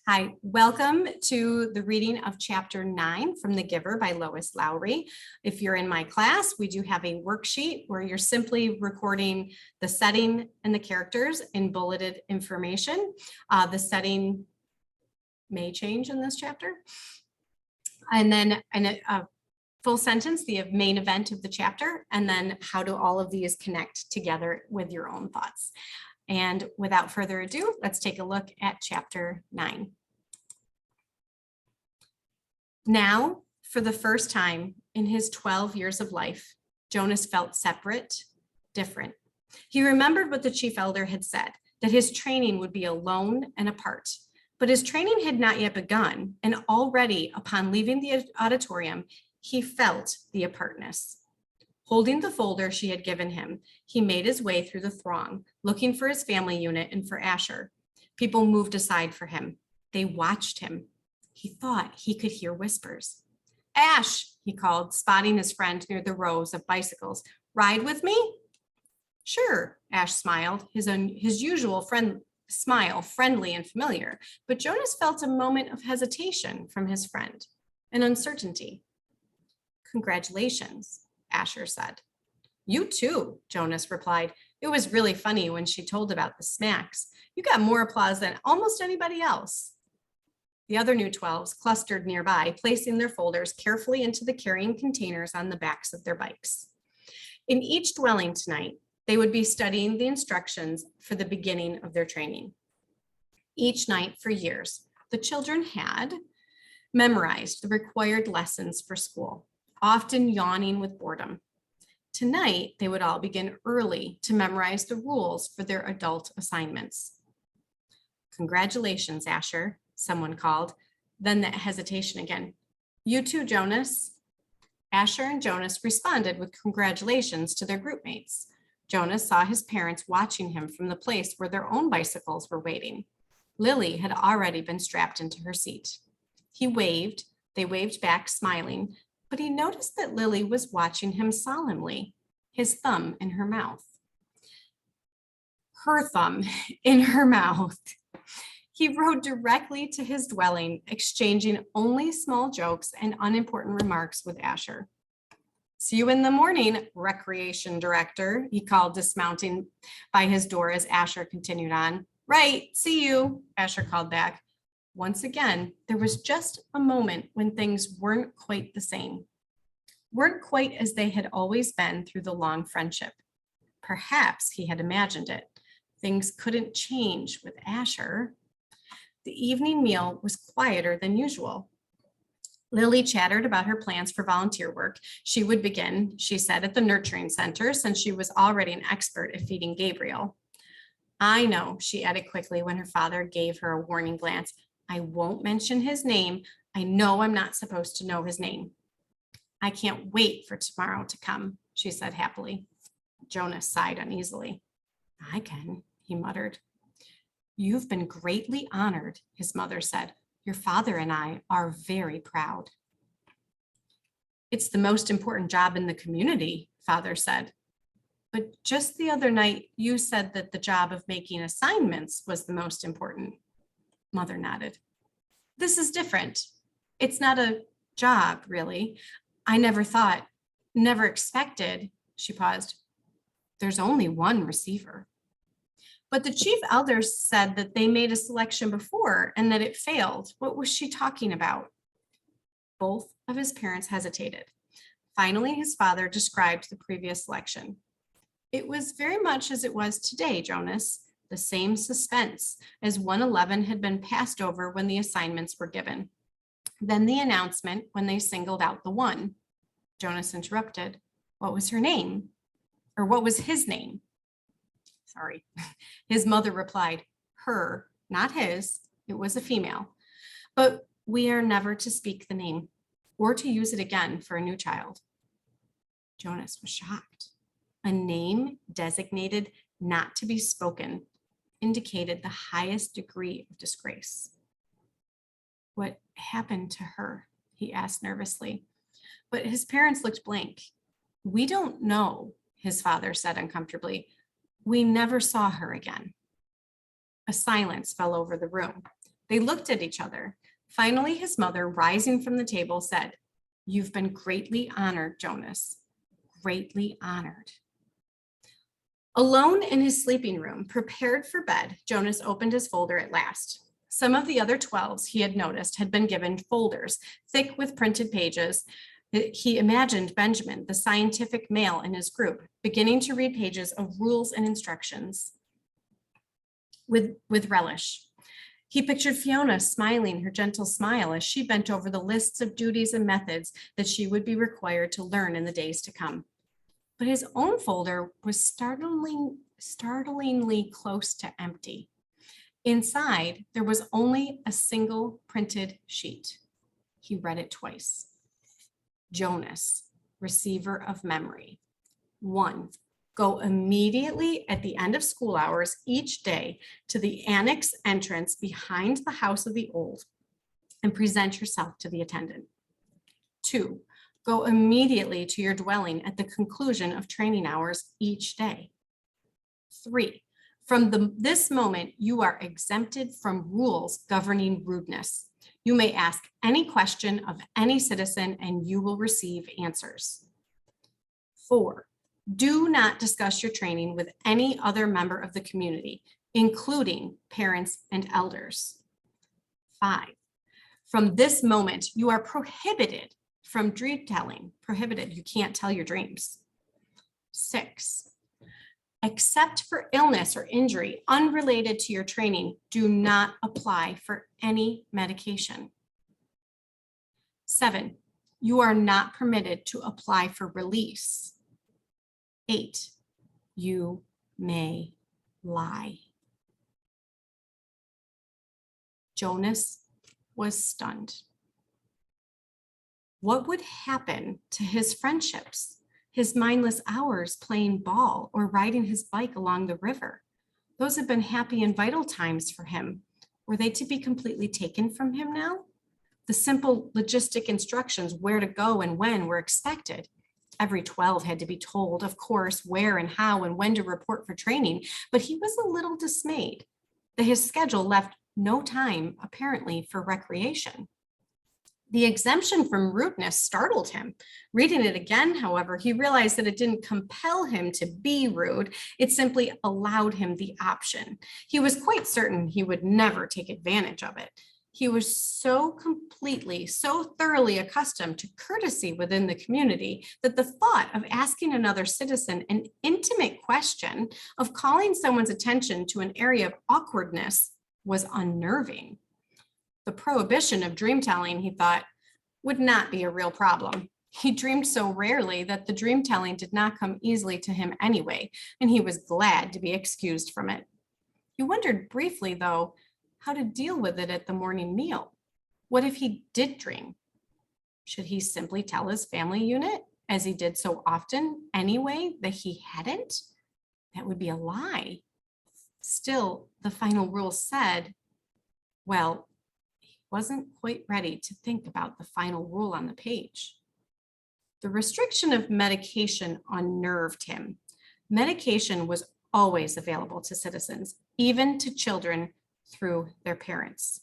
Hi, welcome to the reading of chapter 9 from The Giver by Lois Lowry. If you're in my class, we do have a worksheet where you're simply recording the setting and the characters in bulleted information. The setting may change in this chapter. And then a full sentence, the main event of the chapter, and then how do all of these connect together with your own thoughts. And without further ado, let's take a look at chapter 9. Now, for the first time in his 12 years of life, Jonas felt separate, different. He remembered what the chief elder had said, that his training would be alone and apart. But his training had not yet begun, and already upon leaving the auditorium, he felt the apartness. Holding the folder she had given him, he made his way through the throng, looking for his family unit and for Asher. People moved aside for him. They watched him. He thought he could hear whispers. "Ash," he called, spotting his friend near the rows of bicycles. "Ride with me?" "Sure," Ash smiled, his usual smile, friendly and familiar. But Jonas felt a moment of hesitation from his friend, an uncertainty. "Congratulations," Asher said. "You too," Jonas replied. "It was really funny when she told about the smacks. You got more applause than almost anybody else." The other new 12s clustered nearby, placing their folders carefully into the carrying containers on the backs of their bikes. In each dwelling tonight, they would be studying the instructions for the beginning of their training. Each night for years, the children had memorized the required lessons for school, often yawning with boredom. Tonight, they would all begin early to memorize the rules for their adult assignments. "Congratulations, Asher," someone called. Then that hesitation again. "You too, Jonas." Asher and Jonas responded with congratulations to their group mates. Jonas saw his parents watching him from the place where their own bicycles were waiting. Lily had already been strapped into her seat. He waved. They waved back, smiling, but he noticed that Lily was watching him solemnly, his thumb in her mouth. Her thumb in her mouth. He rode directly to his dwelling, exchanging only small jokes and unimportant remarks with Asher. "See you in the morning, recreation director," he called, dismounting by his door as Asher continued on. "Right, see you," Asher called back. Once again, there was just a moment when things weren't quite the same, weren't quite as they had always been through the long friendship. Perhaps he had imagined it. Things couldn't change with Asher. The evening meal was quieter than usual. Lily chattered about her plans for volunteer work. She would begin, she said, at the nurturing center, since she was already an expert at feeding Gabriel. "I know," she added quickly when her father gave her a warning glance. "I won't mention his name. I know I'm not supposed to know his name." "I can't wait for tomorrow to come," she said happily. Jonas sighed uneasily. "I can," he muttered. "You've been greatly honored," his mother said. "Your father and I are very proud." "It's the most important job in the community," father said. "But just the other night, you said that the job of making assignments was the most important." Mother nodded. "This is different. It's not a job, really. I never thought, never expected," she paused. "There's only one receiver." "But the chief elders said that they made a selection before and that it failed. What was she talking about?" Both of his parents hesitated. Finally, his father described the previous selection. "It was very much as it was today, Jonas, the same suspense, as 111 had been passed over when the assignments were given. Then the announcement when they singled out the one." Jonas interrupted. "What was her name? Or what was his name?" Sorry. His mother replied, "Her, not his. It was a female. But we are never to speak the name or to use it again for a new child." Jonas was shocked. A name designated not to be spoken indicated the highest degree of disgrace. "What happened to her?" he asked nervously. But his parents looked blank. "We don't know," his father said uncomfortably. "We never saw her again." A silence fell over the room. They looked at each other. Finally, his mother, rising from the table, said, "You've been greatly honored, Jonas, greatly honored." Alone in his sleeping room, prepared for bed, Jonas opened his folder at last. Some of the other 12s he had noticed had been given folders, thick with printed pages. He imagined Benjamin, the scientific male in his group, beginning to read pages of rules and instructions with relish. He pictured Fiona smiling her gentle smile as she bent over the lists of duties and methods that she would be required to learn in the days to come. But his own folder was startlingly close to empty. Inside, there was only a single printed sheet. He read it twice. Jonas, receiver of memory. 1, go immediately at the end of school hours each day to the annex entrance behind the house of the old and present yourself to the attendant. 2, go immediately to your dwelling at the conclusion of training hours each day. 3, from this moment, you are exempted from rules governing rudeness. You may ask any question of any citizen and you will receive answers. 4, do not discuss your training with any other member of the community, including parents and elders. 5, from this moment, you are prohibited from dream telling. Prohibited, you can't tell your dreams. 6, except for illness or injury unrelated to your training, do not apply for any medication. 7, you are not permitted to apply for release. 8, you may lie. Jonas was stunned. What would happen to his friendships, his mindless hours playing ball or riding his bike along the river? Those had been happy and vital times for him. Were they to be completely taken from him now? The simple logistic instructions where to go and when were expected. Every 12 had to be told, of course, where and how and when to report for training, but he was a little dismayed that his schedule left no time, apparently, for recreation. The exemption from rudeness startled him. Reading it again, however, he realized that it didn't compel him to be rude. It simply allowed him the option. He was quite certain he would never take advantage of it. He was so thoroughly accustomed to courtesy within the community that the thought of asking another citizen an intimate question, of calling someone's attention to an area of awkwardness, was unnerving. The prohibition of dream telling, he thought, would not be a real problem. He dreamed so rarely that the dream telling did not come easily to him anyway, and he was glad to be excused from it. He wondered briefly, though, how to deal with it at the morning meal. What if he did dream? Should he simply tell his family unit, as he did so often anyway, that he hadn't? That would be a lie. Still, the final rule said, well, he wasn't quite ready to think about the final rule on the page. The restriction of medication unnerved him. Medication was always available to citizens, even to children, through their parents.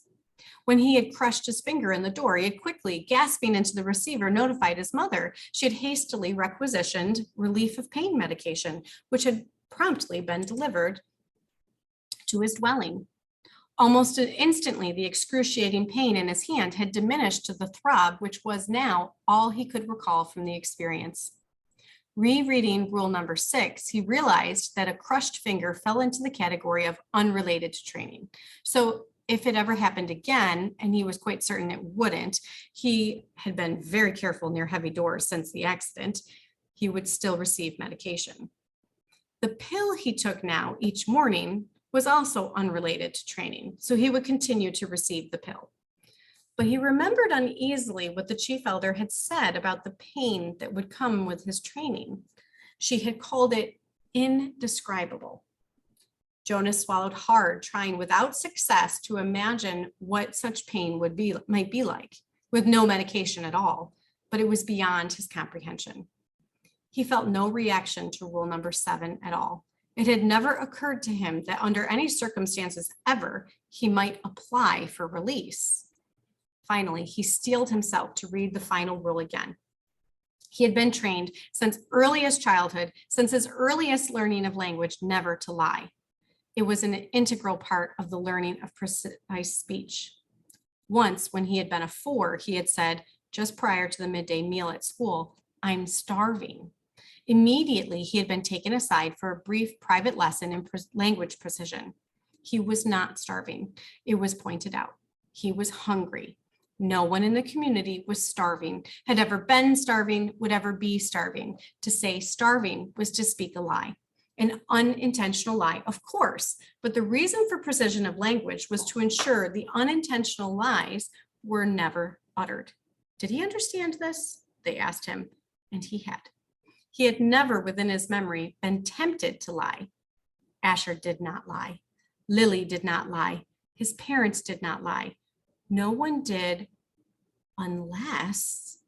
When he had crushed his finger in the door, he had quickly, gasping into the receiver, notified his mother. She had hastily requisitioned relief of pain medication, which had promptly been delivered to his dwelling. Almost instantly, the excruciating pain in his hand had diminished to the throb, which was now all he could recall from the experience. Rereading rule number 6, he realized that a crushed finger fell into the category of unrelated to training. So if it ever happened again, and he was quite certain it wouldn't, he had been very careful near heavy doors since the accident, he would still receive medication. The pill he took now each morning was also unrelated to training, so he would continue to receive the pill. But he remembered uneasily what the chief elder had said about the pain that would come with his training. She had called it indescribable. Jonas swallowed hard, trying without success to imagine what such pain might be like, with no medication at all, but it was beyond his comprehension. He felt no reaction to rule number 7 at all. It had never occurred to him that under any circumstances ever, he might apply for release. Finally, he steeled himself to read the final rule again. He had been trained since earliest childhood, since his earliest learning of language, never to lie. It was an integral part of the learning of precise speech. Once, when he had been a 4, he had said, just prior to the midday meal at school, "I'm starving." Immediately, he had been taken aside for a brief private lesson in language precision. He was not starving. It was pointed out. He was hungry. No one in the community was starving, had ever been starving, would ever be starving. To say starving was to speak a lie. An unintentional lie, of course, but the reason for precision of language was to ensure the unintentional lies were never uttered. Did he understand this? They asked him, and he had. He had never within his memory been tempted to lie. Asher did not lie. Lily did not lie. His parents did not lie. No one did unless.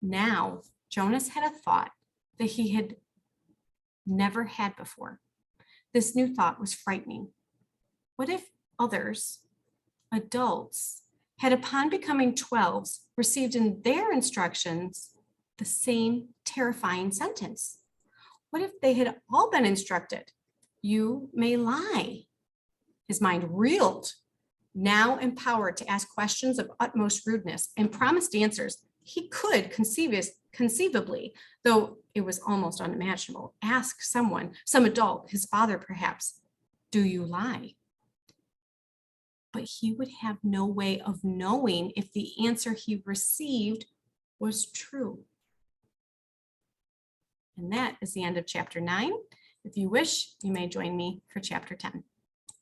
Now, Jonas had a thought that he had never had before. This new thought was frightening. What if others, adults, had upon becoming 12s received in their instructions the same terrifying sentence? What if they had all been instructed, "You may lie"? His mind reeled. Now empowered to ask questions of utmost rudeness and promised answers, he could conceivably, though it was almost unimaginable, ask someone, some adult, his father perhaps, "Do you lie?" But he would have no way of knowing if the answer he received was true. And that is the end of chapter 9. If you wish, you may join me for chapter 10.